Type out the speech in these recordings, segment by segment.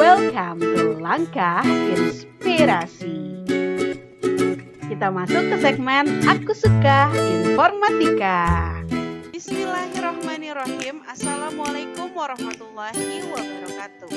Welcome to Langkah Inspirasi. Kita masuk ke segmen Aku Suka Informatika. Bismillahirrahmanirrahim. Assalamualaikum warahmatullahi wabarakatuh.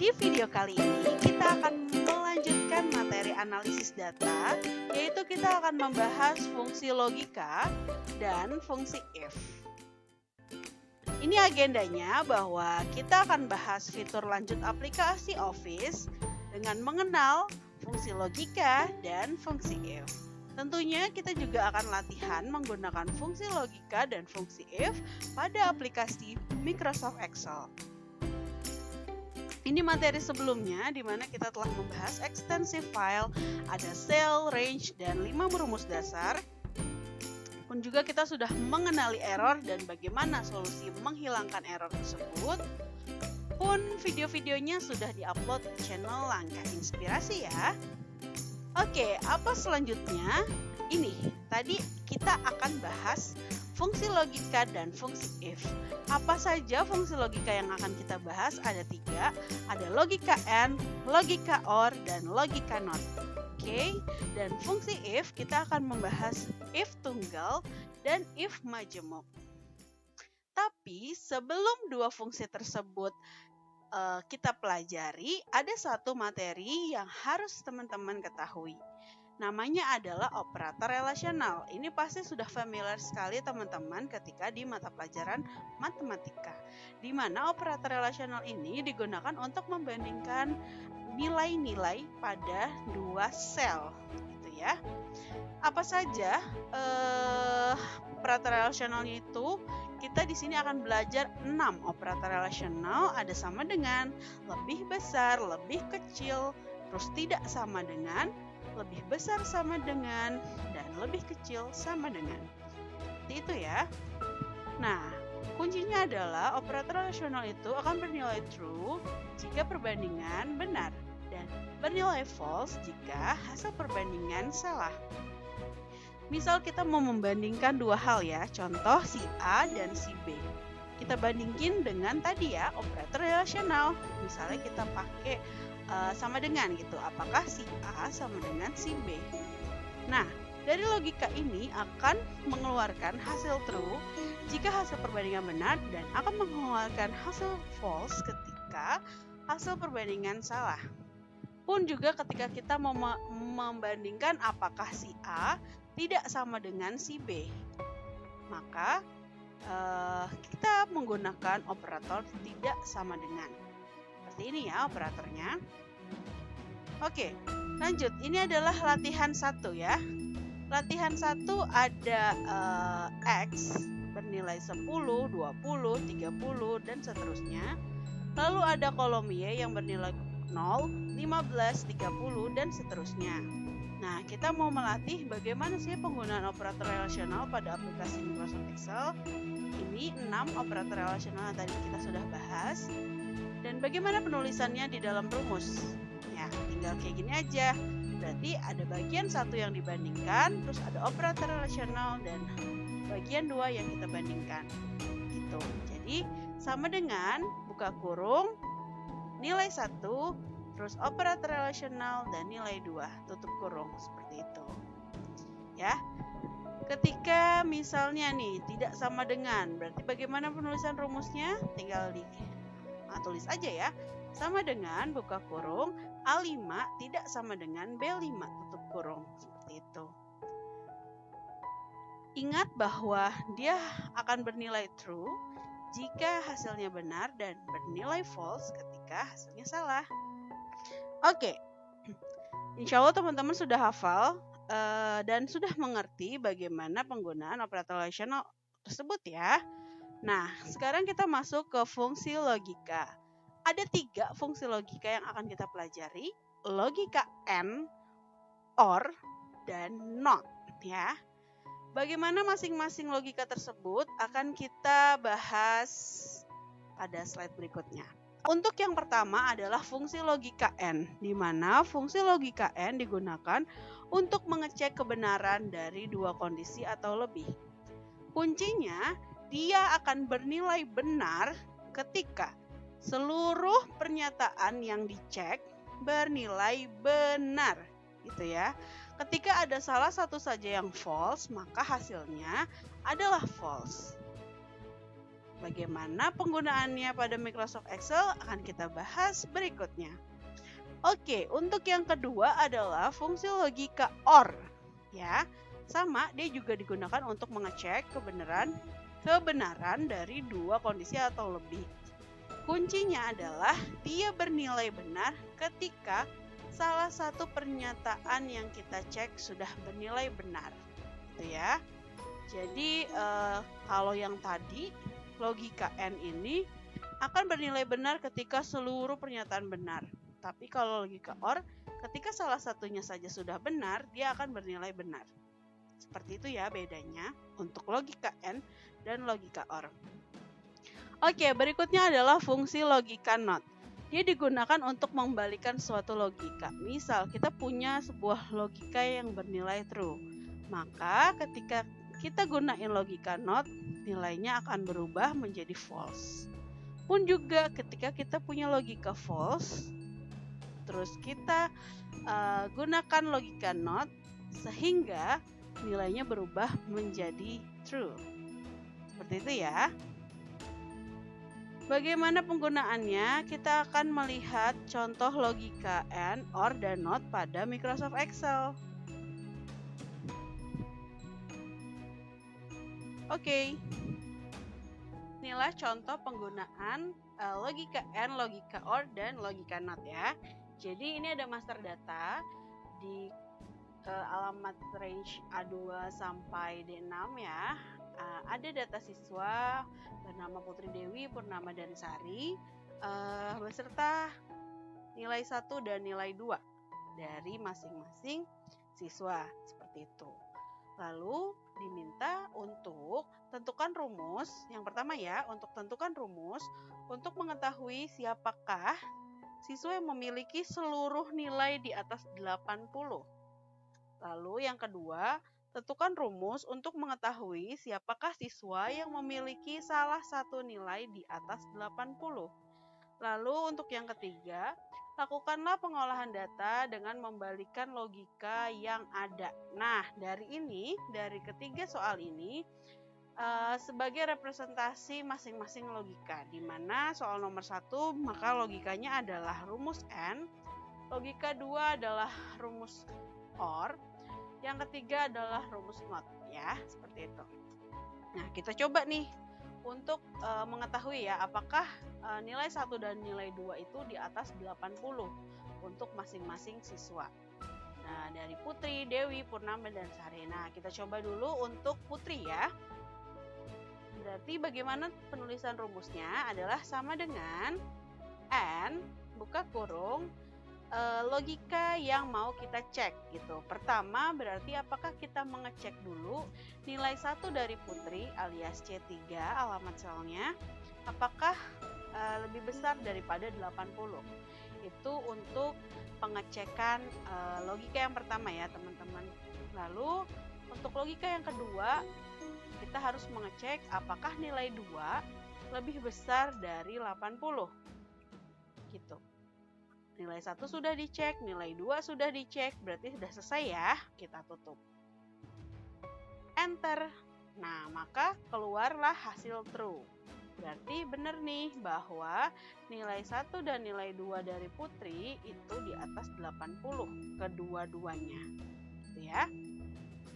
Di video kali ini kita akan melanjutkan materi analisis data, yaitu kita akan membahas fungsi logika dan fungsi if. Ini agendanya bahwa kita akan bahas fitur lanjut aplikasi Office dengan mengenal fungsi logika dan fungsi if. Tentunya kita juga akan latihan menggunakan fungsi logika dan fungsi if pada aplikasi Microsoft Excel. Ini materi sebelumnya di mana kita telah membahas extensive file, ada cell, range, dan 5 rumus dasar. Pun juga kita sudah mengenali error dan bagaimana solusi menghilangkan error tersebut. Pun video-videonya sudah diupload di channel Langkah Inspirasi ya. Oke, apa selanjutnya? Ini, tadi kita akan bahas fungsi logika dan fungsi if. Apa saja fungsi logika yang akan kita bahas? Ada 3, ada logika and, logika or, dan logika not. Oke, dan fungsi if kita akan membahas if tunggal dan if majemuk. Tapi sebelum dua fungsi tersebut kita pelajari, ada satu materi yang harus teman-teman ketahui. Namanya adalah operator relasional. Ini pasti sudah familiar sekali teman-teman ketika di mata pelajaran matematika. Di mana operator relasional ini digunakan untuk membandingkan nilai-nilai pada dua sel, gitu ya. Apa saja operator relasionalnya itu? Kita di sini akan belajar 6 operator relasional, ada sama dengan, lebih besar, lebih kecil, terus tidak sama dengan, lebih besar sama dengan, dan lebih kecil sama dengan. Seperti itu ya. Nah, kuncinya adalah operator relasional itu akan bernilai true jika perbandingan benar dan bernilai false jika hasil perbandingan salah. Misal kita mau membandingkan dua hal ya, contoh si A dan si B. Kita bandingin dengan tadi ya, operator relasional. Misalnya kita pakai sama dengan gitu, apakah si A sama dengan si B. Nah, dari logika ini akan mengeluarkan hasil true jika hasil perbandingan benar dan akan mengeluarkan hasil false ketika hasil perbandingan salah. Pun juga ketika kita mau membandingkan apakah si A tidak sama dengan si B, maka kita menggunakan operator tidak sama dengan. Seperti ini ya operatornya. Oke, lanjut. Ini adalah latihan 1 ya. Latihan 1 ada X bernilai 10, 20, 30, dan seterusnya. Lalu ada kolom Y yang bernilai 0, 15, 30, dan seterusnya. Nah, kita mau melatih bagaimana sih penggunaan operator relasional pada aplikasi Microsoft Excel. Ini 6 operator relasional yang tadi kita sudah bahas. Dan bagaimana penulisannya di dalam rumus? Ya, tinggal kayak gini aja. Berarti ada bagian 1 yang dibandingkan, terus ada operator relasional, dan bagian 2 yang kita bandingkan. Gitu. Jadi, sama dengan buka kurung, nilai 1, terus operator relasional, dan nilai 2, tutup kurung, seperti itu. Ya. Ketika misalnya nih tidak sama dengan, berarti bagaimana penulisan rumusnya? Tinggal tulis aja ya. Sama dengan buka kurung, A5 tidak sama dengan B5, tutup kurung, seperti itu. Ingat bahwa dia akan bernilai true jika hasilnya benar dan bernilai false ketika hasilnya salah. Oke, insya Allah teman-teman sudah hafal dan sudah mengerti bagaimana penggunaan operator relasional tersebut ya. Nah, sekarang kita masuk ke fungsi logika. Ada 3 fungsi logika yang akan kita pelajari, logika and, or, dan not ya. Bagaimana masing-masing logika tersebut akan kita bahas pada slide berikutnya. Untuk yang pertama adalah fungsi logika and, di mana fungsi logika and digunakan untuk mengecek kebenaran dari 2 kondisi atau lebih. Kuncinya, dia akan bernilai benar ketika seluruh pernyataan yang dicek bernilai benar, gitu ya. Ketika ada salah satu saja yang false, maka hasilnya adalah false. Bagaimana penggunaannya pada Microsoft Excel akan kita bahas berikutnya. Oke, untuk yang kedua adalah fungsi logika OR. Ya, sama, dia juga digunakan untuk mengecek kebenaran dari dua kondisi atau lebih. Kuncinya adalah dia bernilai benar ketika salah satu pernyataan yang kita cek sudah bernilai benar, gitu ya. Jadi kalau yang tadi logika N ini akan bernilai benar ketika seluruh pernyataan benar. Tapi kalau logika OR, ketika salah satunya saja sudah benar, dia akan bernilai benar. Seperti itu ya bedanya untuk logika N dan logika OR. Oke, berikutnya adalah fungsi logika NOT. Dia digunakan untuk membalikan suatu logika. Misal, kita punya sebuah logika yang bernilai true. Maka ketika kita gunain logika NOT, nilainya akan berubah menjadi false. Pun juga ketika kita punya logika false, terus kita gunakan logika NOT, sehingga nilainya berubah menjadi true. Seperti itu ya. Bagaimana penggunaannya? Kita akan melihat contoh logika AND, OR, dan NOT pada Microsoft Excel. Oke. Inilah contoh penggunaan logika AND, logika OR, dan logika NOT ya. Jadi ini ada master data di alamat range A2 sampai D6 ya. Ada data siswa bernama Putri Dewi Purnama Dansari beserta nilai 1 dan nilai 2 dari masing-masing siswa, seperti itu. Lalu diminta untuk tentukan rumus. Yang pertama ya, untuk tentukan rumus untuk mengetahui siapakah siswa yang memiliki seluruh nilai di atas 80. Lalu yang kedua, tentukan rumus untuk mengetahui siapakah siswa yang memiliki salah satu nilai di atas 80. Lalu untuk yang ketiga, lakukanlah pengolahan data dengan membalikan logika yang ada. Nah, dari ketiga soal ini, sebagai representasi masing-masing logika, di mana soal nomor 1 maka logikanya adalah rumus N, logika 2 adalah rumus OR, yang ketiga adalah rumus NOT ya, seperti itu. Nah, kita coba nih untuk mengetahui ya apakah nilai 1 dan nilai 2 itu di atas 80 untuk masing-masing siswa. Nah, dari Putri, Dewi, Purnama, dan Sari. Nah, kita coba dulu untuk Putri ya. Berarti bagaimana penulisan rumusnya adalah sama dengan N, buka kurung, logika yang mau kita cek gitu. Pertama berarti apakah kita mengecek dulu nilai 1 dari Putri alias C3 alamat selnya apakah lebih besar daripada 80. Itu untuk pengecekan logika yang pertama ya teman-teman. Lalu untuk logika yang kedua kita harus mengecek apakah nilai 2 lebih besar dari 80 gitu. Nilai 1 sudah dicek, nilai 2 sudah dicek, berarti sudah selesai ya, kita tutup. Enter. Nah, maka keluarlah hasil true. Berarti benar nih bahwa nilai 1 dan nilai 2 dari Putri itu di atas 80, kedua-duanya. Gitu ya.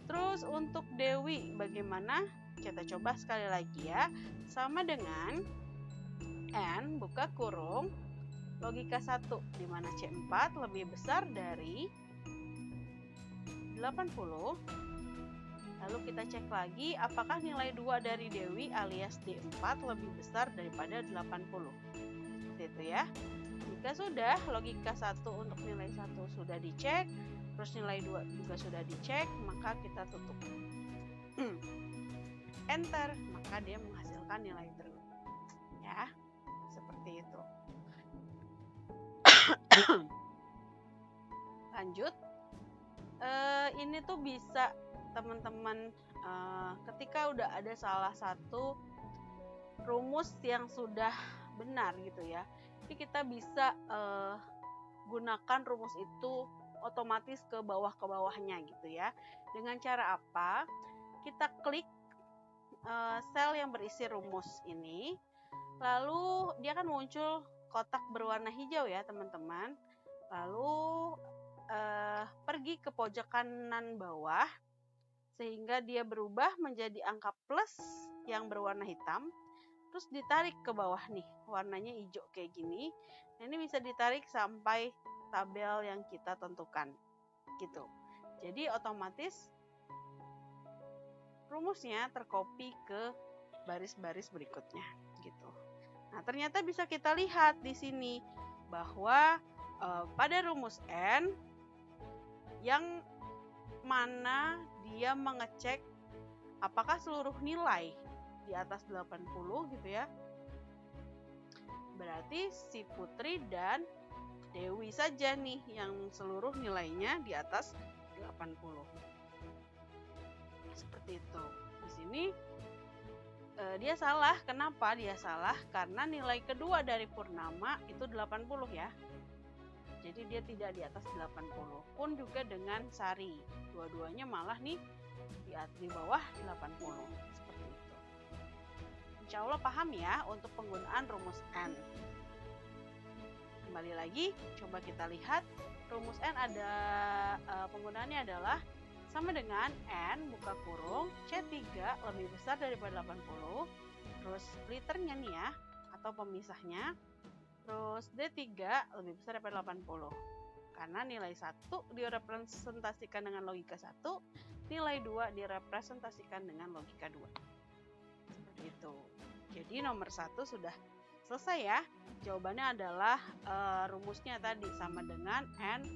Terus untuk Dewi bagaimana? Kita coba sekali lagi ya. Sama dengan N, buka kurung, logika 1 di mana C4 lebih besar dari 80. Lalu kita cek lagi apakah nilai 2 dari Dewi alias D4 lebih besar daripada 80. Seperti itu ya. Jika sudah logika 1 untuk nilai 1 sudah dicek, terus nilai 2 juga sudah dicek, maka kita tutup. Enter, maka dia menghasilkan nilai true. Ya, seperti itu. Lanjut, ini tuh bisa teman-teman ketika udah ada salah satu rumus yang sudah benar gitu ya, Tapi kita bisa gunakan rumus itu otomatis ke bawahnya gitu ya. Dengan cara apa? Kita klik sel yang berisi rumus ini, lalu dia akan muncul kotak berwarna hijau ya teman-teman. Lalu pergi ke pojok kanan bawah sehingga dia berubah menjadi angka plus yang berwarna hitam. Terus ditarik ke bawah nih, warnanya hijau kayak gini. Nah, ini bisa ditarik sampai tabel yang kita tentukan gitu. Jadi otomatis rumusnya tercopy ke baris-baris berikutnya gitu. Nah, ternyata bisa kita lihat di sini bahwa pada rumus N yang mana dia mengecek apakah seluruh nilai di atas 80 gitu ya. Berarti si Putri dan Dewi saja nih yang seluruh nilainya di atas 80. Seperti itu. Di sini dia salah. Kenapa dia salah? Karena nilai kedua dari Purnama itu 80 ya. Jadi dia tidak di atas 80. Pun juga dengan Sari. Dua-duanya malah nih di bawah 80. Seperti itu. Insya Allah paham ya untuk penggunaan rumus N. Kembali lagi, coba kita lihat. Rumus N ada penggunaannya adalah sama dengan N buka kurung C3 lebih besar daripada 80. Terus splitternya nih ya, atau pemisahnya. Terus D3 lebih besar daripada 80. Karena nilai 1 direpresentasikan dengan logika 1, nilai 2 direpresentasikan dengan logika 2. Seperti itu. Jadi nomor 1 sudah selesai ya. Jawabannya adalah rumusnya tadi sama dengan N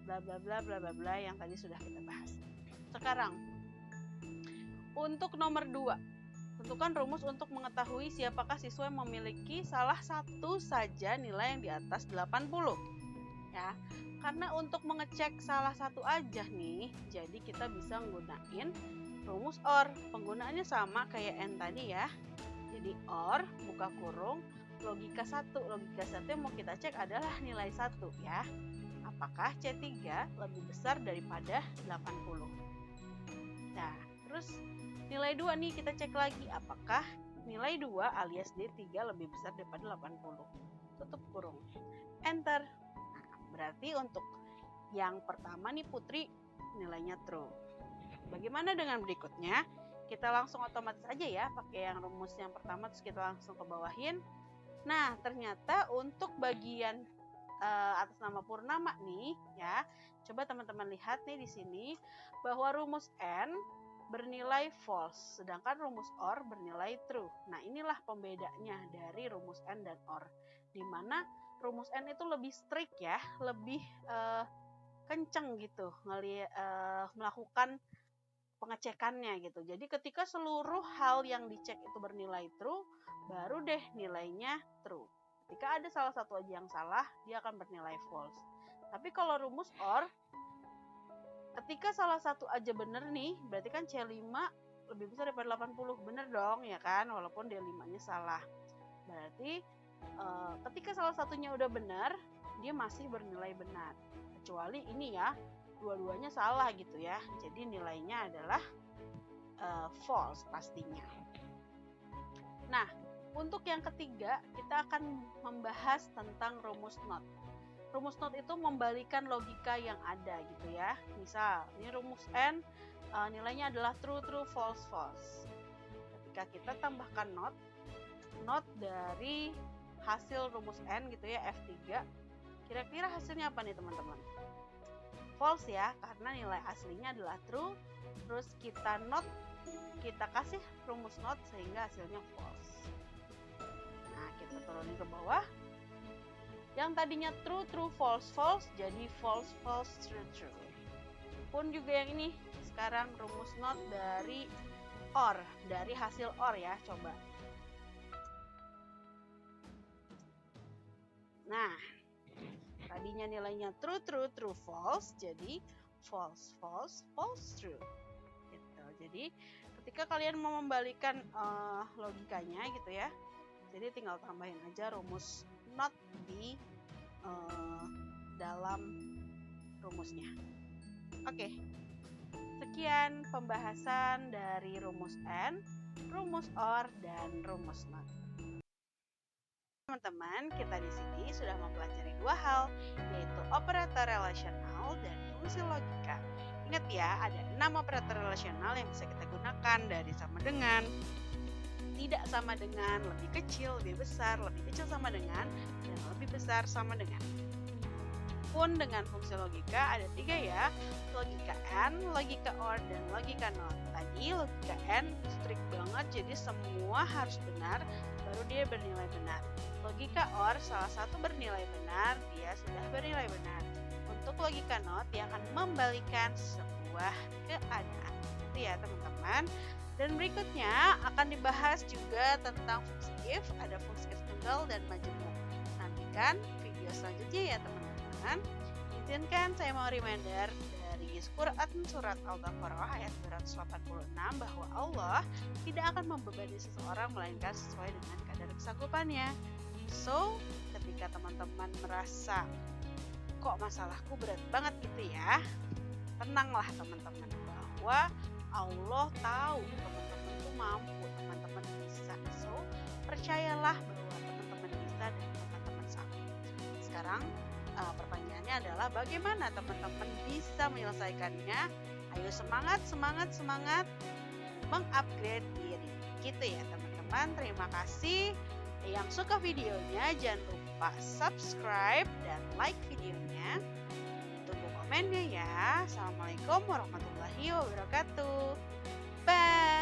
bla bla bla bla bla bla yang tadi sudah kita bahas. Sekarang untuk nomor 2, tentukan rumus untuk mengetahui siapakah siswa yang memiliki salah satu saja nilai yang di atas 80 ya. Karena untuk mengecek salah satu aja nih, jadi kita bisa menggunakan rumus OR. Penggunaannya sama kayak N tadi ya. Jadi OR buka kurung logika 1. Logika 1 yang mau kita cek adalah nilai 1 ya. Apakah C3 lebih besar daripada 80? Nah, terus nilai 2 nih kita cek lagi. Apakah nilai 2 alias D3 lebih besar daripada 80? Tutup kurung. Enter. Nah, berarti untuk yang pertama nih Putri nilainya true. Bagaimana dengan berikutnya? Kita langsung otomatis aja ya pakai yang rumus yang pertama, terus kita langsung ke bawahin. Nah, ternyata untuk bagian atas nama Purnama nih ya, coba teman-teman lihat nih di sini bahwa rumus N bernilai false, sedangkan rumus OR bernilai true. Nah, inilah pembedanya dari rumus N dan OR, di mana rumus N itu lebih strict ya, lebih kenceng gitu melakukan pengecekannya gitu. Jadi ketika seluruh hal yang dicek itu bernilai true, baru deh nilainya true. Ketika ada salah satu aja yang salah, dia akan bernilai false. Tapi kalau rumus OR, ketika salah satu aja bener nih, berarti kan C5 lebih besar daripada 80. Bener dong ya kan, walaupun D5-nya salah. Berarti ketika salah satunya udah benar, dia masih bernilai benar. Kecuali ini ya, dua-duanya salah gitu ya. Jadi nilainya adalah false pastinya. Nah, untuk yang ketiga, kita akan membahas tentang rumus NOT. Rumus NOT itu membalikan logika yang ada gitu ya. Misal, ini rumus N, nilainya adalah true, true, false, false. Ketika kita tambahkan NOT dari hasil rumus N gitu ya, F3, kira-kira hasilnya apa nih teman-teman? False ya, karena nilai aslinya adalah true. Terus kita kasih rumus NOT sehingga hasilnya false. Nah, kita turunin ke bawah. Yang tadinya true, true, false, false, jadi false, false, true, true. Pun juga yang ini, sekarang rumus NOT dari OR, dari hasil OR ya, coba. Nah, tadinya nilainya true, true, true, false, jadi false, false, false, true. Gitu. Jadi ketika kalian mau membalikan logikanya gitu ya, jadi tinggal tambahin aja rumus not di dalam rumusnya. Oke, sekian pembahasan dari rumus and, rumus or, dan rumus not. Teman-teman, kita di sini sudah mempelajari dua hal, yaitu operator relasional dan fungsi logika. Ingat ya, ada 6 operator relasional yang bisa kita gunakan, dari sama dengan, tidak sama dengan, lebih kecil, lebih besar, lebih kecil sama dengan, dan lebih besar sama dengan. Pun dengan fungsi logika ada 3 ya, logika and, logika or, dan logika not. Tadi logika and strict banget, jadi semua harus benar, baru dia bernilai benar. Logika or, salah satu bernilai benar, dia sudah bernilai benar. Untuk logika not, dia akan membalikan sebuah keadaan. Itu ya teman-teman. Dan berikutnya akan dibahas juga tentang fungsi if, ada fungsi if tunggal dan majemuk. Nantikan video selanjutnya ya teman-teman. Izinkan saya mau reminder dari Quran Surat Al-Baqarah ayat 286 bahwa Allah tidak akan membebani seseorang melainkan sesuai dengan kadar kesanggupannya. So, ketika teman-teman merasa kok masalahku berat banget gitu ya, tenanglah teman-teman, bahwa Allah tahu teman-teman tuh mampu, teman-teman bisa. So, percayalah bahwa teman-teman bisa dan teman-teman sanggup. Sekarang pertanyaannya adalah bagaimana teman-teman bisa menyelesaikannya? Ayo semangat, semangat, semangat mengupgrade diri. Gitu ya teman-teman. Terima kasih. Yang suka videonya jangan lupa subscribe dan like videonya. Tunggu komennya ya. Assalamualaikum warahmatullahi wabarakatuh. Bye.